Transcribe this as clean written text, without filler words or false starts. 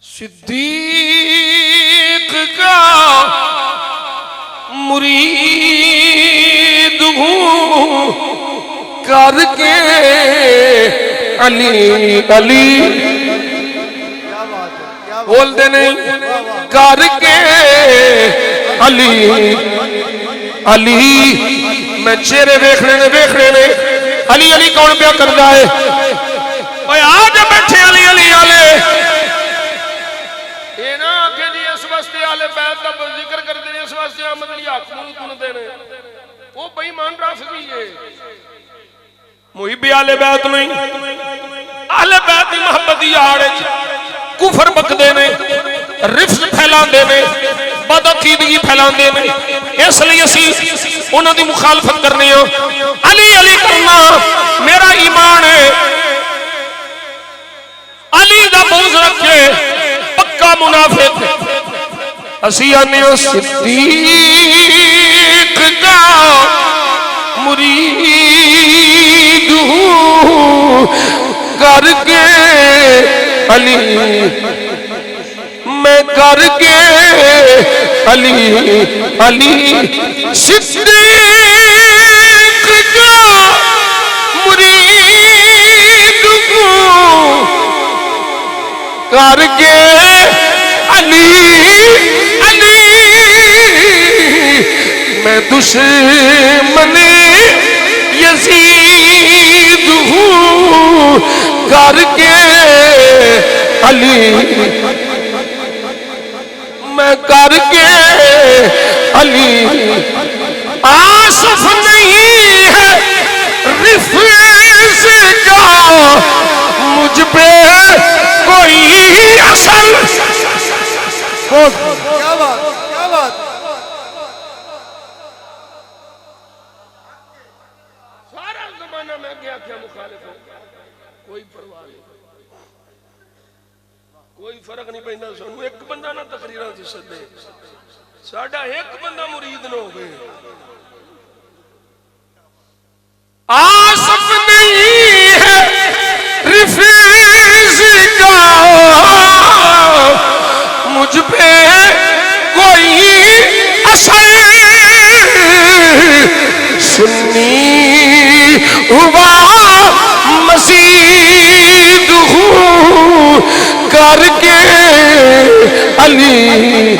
صدیق کا مرید ہوں کر کے علی علی بول دے نہیں کر کے علی علی میں چہرے ویکھنے نے علی علی کون پیا کردا ہے اوے آج بیٹھے علی علی والے اے نا کہ جی اس واسطے آلے بیت دا ذکر کرتے ہیں اس واسطے احمد علی حاکم نوں چنتے نے وہ بے ایمان رافضی ہے محب آلے بیت نہیں آلے بیت دی محبت دی آڑ وچ کفر بکدے نے رفض پھیلاندے نے بدعقیدگی پھیلاندے نے اس لیے اسی انہاں دی مخالفت کرنے ہاں علی علی کرنا میرا ایمان ہے علی دا بغض رکھے پکا منافق اسی آنے صدیق کا مرید ہوں کر کے علی میں کر کے علی علی صدیق کا مرید ہوں کر کے علی علی میں دشمن یزید ہوں کر کے علی میں کر کے علی آصف نہیں ہے رفیض کا مجھ پہ کوئی اثر کیا بات سارا زمانہ میں گیا کیا مخالف ہو کوئی پرواہ نہیں کوئی فرق نہیں پہنا سنو ایک بندہ نہ تقریران سے سدے ساڑھا ایک بندہ مرید نہ ہو گئے آصف نہیں ہے رفیض کا مجھ پہ کوئی اثر سنی ہوا مزید ہوں کر کے علی